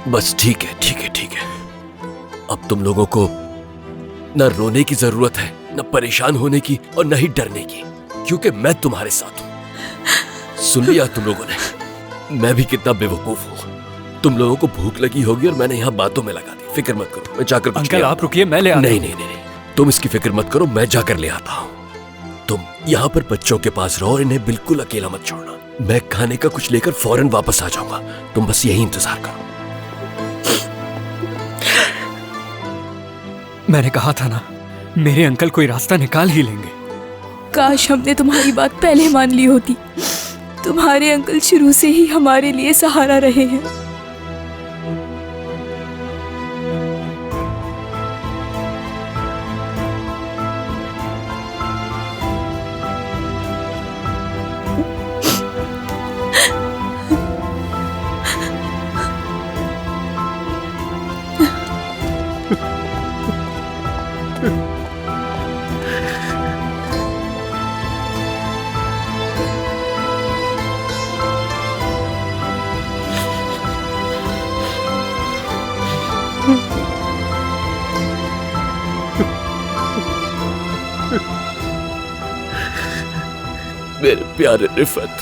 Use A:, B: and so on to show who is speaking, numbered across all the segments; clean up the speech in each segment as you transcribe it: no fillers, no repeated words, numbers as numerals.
A: बस ठीक है, ठीक है, ठीक है। अब तुम लोगों को न रोने की जरूरत है, न परेशान होने की, और न ही डरने की, क्योंकि मैं तुम्हारे साथ हूं। सुन लिया तुम लोगों ने, मैं भी कितना बेवकूफ हूं। तुम लोगों को भूख लगी होगी और मैंने यहाँ बातों में लगा दी। फिक्र मत करो, मैं जाकर कुछ
B: अंकल आप रुकिए, मैं ले आता हूं।
A: नहीं नहीं नहीं, तुम इसकी फिक्र मत करो, मैं जाकर ले आता हूँ। तुम यहाँ पर बच्चों के पास रहो और इन्हें बिल्कुल अकेला मत छोड़ना। मैं खाने का कुछ लेकर फौरन वापस आ जाऊंगा, तुम बस यही इंतजार करो।
B: मैंने कहा था ना, मेरे अंकल कोई रास्ता निकाल ही लेंगे।
C: काश हमने तुम्हारी बात पहले मान ली होती। तुम्हारे अंकल शुरू से ही हमारे लिए सहारा रहे हैं।
A: मेरे प्यारे रिफत,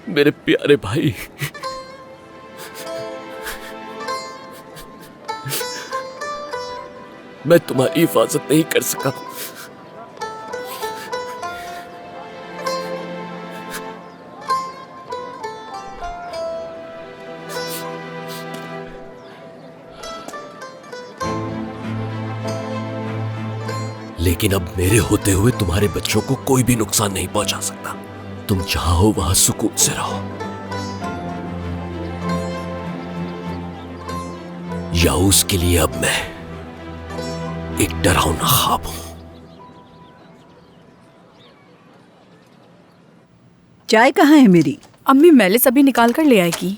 A: मेरे प्यारे भाई, मैं तुम्हारी हिफाजत नहीं कर सका। लेकिन अब मेरे होते हुए तुम्हारे बच्चों को कोई भी नुकसान नहीं पहुंचा सकता। तुम जहां हो वहां सुकून से रहो। याऊस के लिए अब मैं एक डरावना ख्वाब हूं।
D: चाय कहाँ है मेरी?
C: अम्मी मेलिस अभी निकाल कर ले आएगी।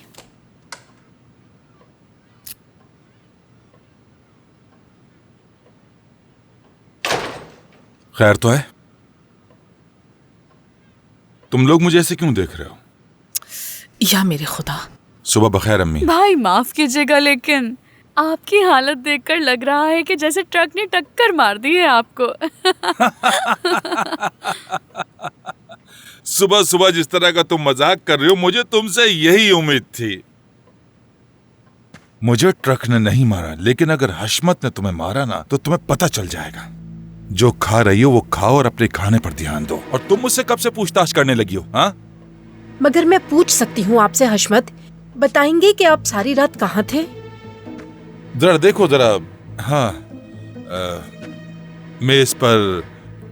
E: खैर तो है? तुम लोग मुझे ऐसे क्यों देख रहे हो?
F: या मेरे खुदा।
E: सुबह बखैर अम्मी।
C: भाई माफ कीजिएगा, लेकिन आपकी हालत देखकर लग रहा है कि जैसे ट्रक ने टक्कर मार दी है आपको।
E: सुबह सुबह जिस तरह का तुम मजाक कर रहे हो, मुझे तुमसे यही उम्मीद थी। मुझे ट्रक ने नहीं मारा, लेकिन अगर हशमत ने तुम्हें मारा ना, तो तुम्हें पता चल जाएगा। जो खा रही हो वो खाओ और अपने खाने पर ध्यान दो। और तुम मुझसे कब से पूछताछ करने लगी हो? हाँ,
F: मगर मैं पूछ सकती हूँ आपसे हशमत, बताएंगे कि आप सारी रात कहाँ थे?
E: जरा देखो जरा। हाँ, मेज पर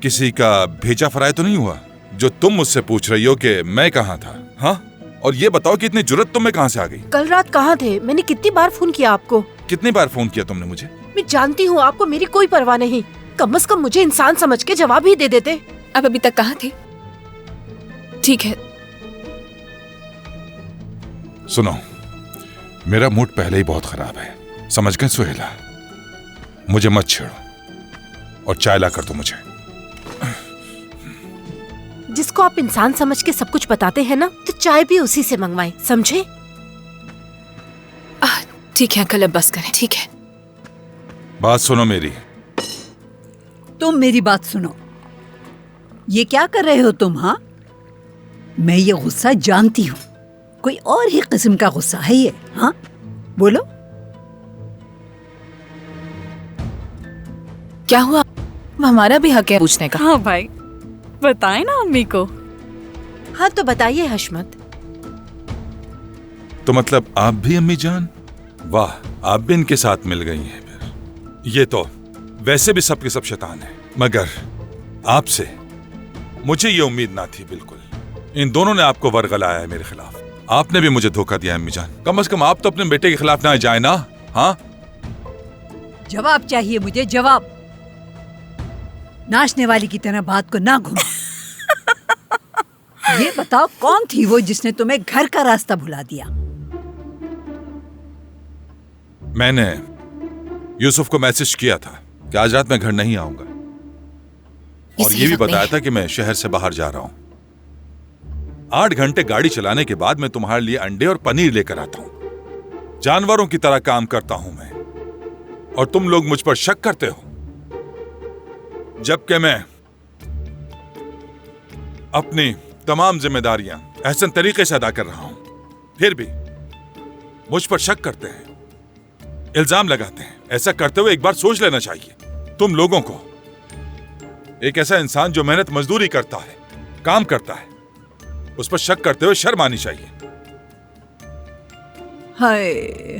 E: किसी का भेजा फ्राई तो नहीं हुआ जो तुम मुझसे पूछ रही हो कि मैं कहाँ था? हाँ, और ये बताओ कि इतनी जुर्रत तुम में कहाँ से आ गई?
F: कल रात कहाँ थे? मैंने कितनी बार फोन किया आपको।
E: कितनी बार फोन किया तुमने मुझे?
F: मैं जानती हूँ आपको मेरी कोई परवाह नहीं। कम से कम मुझे इंसान समझ के जवाब ही दे देते।
C: अब अभी तक कहाँ थे? ठीक है,
E: सुनो, मेरा मूड पहले ही बहुत खराब है, समझ गए सुहेला? मुझे मत छेड़ो और चाय ला कर दो मुझे।
F: जिसको आप इंसान समझ के सब कुछ बताते हैं ना, तो चाय भी उसी से मंगवाएं, समझे?
C: ठीक है अंकल, अब बस करें। ठीक है,
E: बात सुनो मेरी।
D: तुम मेरी बात सुनो। ये क्या कर रहे हो तुम? हाँ, मैं ये गुस्सा जानती हूँ, कोई और ही किस्म का गुस्सा है ये। हाँ बोलो,
C: क्या हुआ? हमारा भी हक है पूछने का। हाँ भाई, बताएं ना अम्मी को।
F: हाँ तो बताइए हशमत।
E: तो मतलब आप भी अम्मी जान? वाह, आप भी इनके साथ मिल गई हैं फिर। ये तो वैसे भी सबके सब शैतान है, मगर आपसे मुझे ये उम्मीद ना थी बिल्कुल। इन दोनों ने आपको वर्गलाया है मेरे खिलाफ। आपने भी मुझे धोखा दिया अम्मी जान। कम से कम आप तो अपने बेटे के खिलाफ ना जाए ना। हाँ,
D: जवाब चाहिए मुझे, जवाब। नाचने वाली की तरह बात को ना घुमा। ये बताओ, कौन थी वो जिसने तुम्हें घर का रास्ता भुला दिया?
E: मैंने यूसुफ को मैसेज किया था कि आज रात मैं घर नहीं आऊंगा, और ये भी बताया था कि मैं शहर से बाहर जा रहा हूं। 8 घंटे गाड़ी चलाने के बाद मैं तुम्हारे लिए अंडे और पनीर लेकर आता हूं। जानवरों की तरह काम करता हूं मैं, और तुम लोग मुझ पर शक करते हो, जबकि मैं अपनी तमाम जिम्मेदारियां एहसन तरीके से अदा कर रहा हूं। फिर भी मुझ पर शक करते हैं, इल्जाम लगाते हैं। ऐसा करते हुए एक बार सोच लेना चाहिए। तुम लोगों को एक ऐसा इंसान जो मेहनत मजदूरी करता है, काम करता है, उस पर शक करते हुए शर्म आनी चाहिए।
D: हाय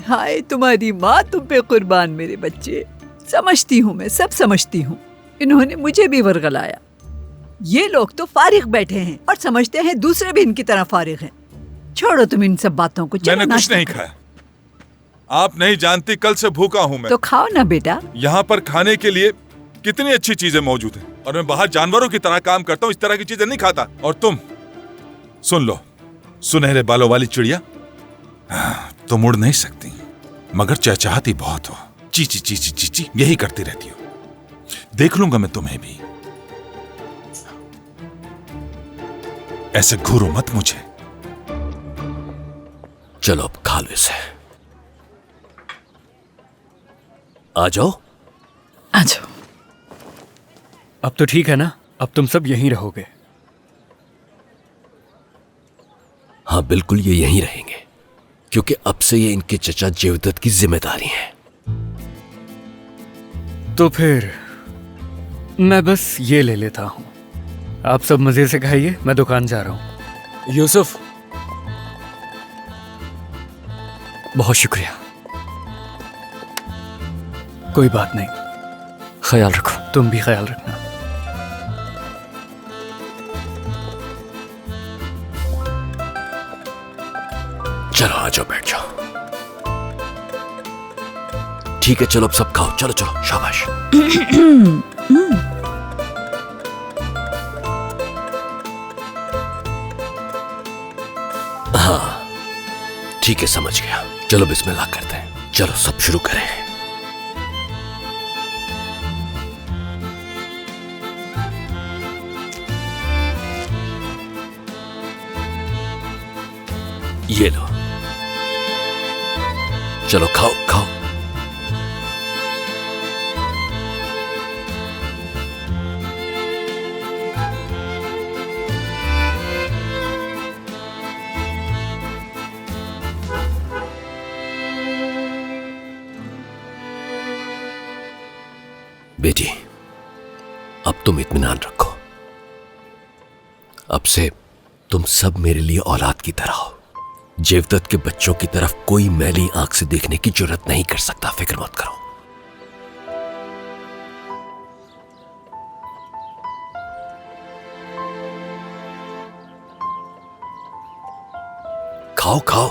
D: हाय, तुम्हारी माँ तुम पे कुर्बान मेरे बच्चे। समझती हूँ, मैं सब समझती हूँ। इन्होंने मुझे भी वर्गलाया। ये लोग तो फारिग बैठे हैं और समझते हैं दूसरे भी इनकी तरह फारिग हैं। छोड़ो तुम इन सब बातों को। चलो
E: मैंने कुछ
D: नाश्ता
E: नहीं
D: करो।
E: खाया। आप नहीं जानती, कल से भूखा हूं मैं।
D: तो खाओ ना बेटा।
E: यहाँ पर खाने के लिए कितनी अच्छी चीजें मौजूद हैं, और मैं बाहर जानवरों की तरह काम करता हूँ, इस तरह की चीजें नहीं खाता। और तुम सुन लो, सुनहरे बालों वाली चिड़िया, तुम उड़ नहीं सकती, मगर चहचहाती बहुत हो। चीची चीची चीची यही करती रहती हो। देख लूंगा मैं तुम्हें भी। ऐसे घूरो मत मुझे।
A: चलो अब खा लो इसे। आ जाओ।
C: आ जाओ।
B: अब तो ठीक है ना? अब तुम सब यहीं रहोगे?
A: हाँ बिल्कुल, ये यहीं रहेंगे, क्योंकि अब से ये इनके चचा जेवदत की जिम्मेदारी है।
B: तो फिर मैं बस ये ले लेता हूं। आप सब मजे से खाइए, मैं दुकान जा रहा हूं।
A: यूसुफ,
B: बहुत शुक्रिया। कोई बात नहीं,
A: ख्याल रखो।
B: तुम भी ख्याल रखना।
A: चलो आ जाओ, बैठ जाओ। ठीक है, चलो अब सब खाओ। चलो चलो, शाबाश। हाँ ठीक है, समझ गया। चलो बिस्मिल्लाह करते हैं। चलो सब शुरू करें। ये लो, चलो खाओ खाओ। बेटी, अब तुम इत्मीनान रखो। अब से तुम सब मेरे लिए औलाद की तरह हो। जेवदत के बच्चों की तरफ कोई मैली आंख से देखने की जरूरत नहीं कर सकता। फिक्र मत करो। खाओ खाओ।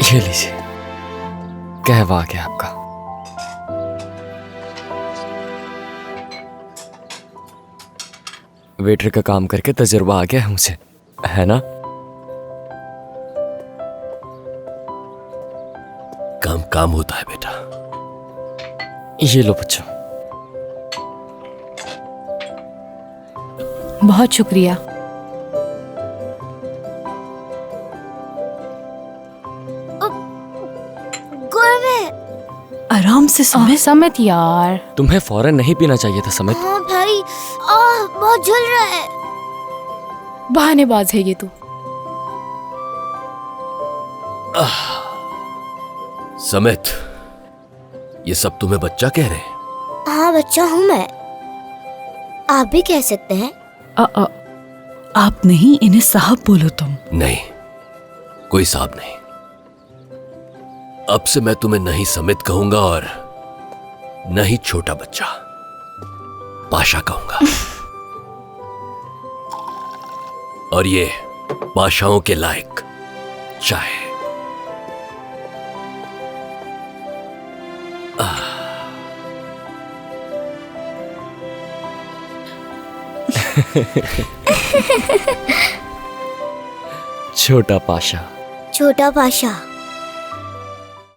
G: ये लीजिए, कहवा आ गया आपका। वेटर का काम करके तजुर्बा आ गया है मुझे, है ना?
A: काम काम होता है बेटा।
G: ये लो बच्चों।
C: बहुत शुक्रिया। आराम से समेत।
H: समेत यार,
G: तुम्हें फौरन नहीं पीना चाहिए था समेत।
H: हाँ भाई, बहुत जल रहा है।
C: बहानेबाज है ये तो।
A: समेत, ये सब तुम्हें बच्चा कह रहे हैं?
H: हाँ बच्चा हूँ मैं, आप भी कह सकते हैं।
C: आप नहीं, इन्हें साहब बोलो तुम।
A: नहीं, कोई साहब नहीं। अब से मैं तुम्हें नहीं समित कहूंगा और न ही छोटा बच्चा, पाशा कहूंगा। और ये पाशाओं के लायक चाय।
G: छोटा पाशा।
H: छोटा पाशा।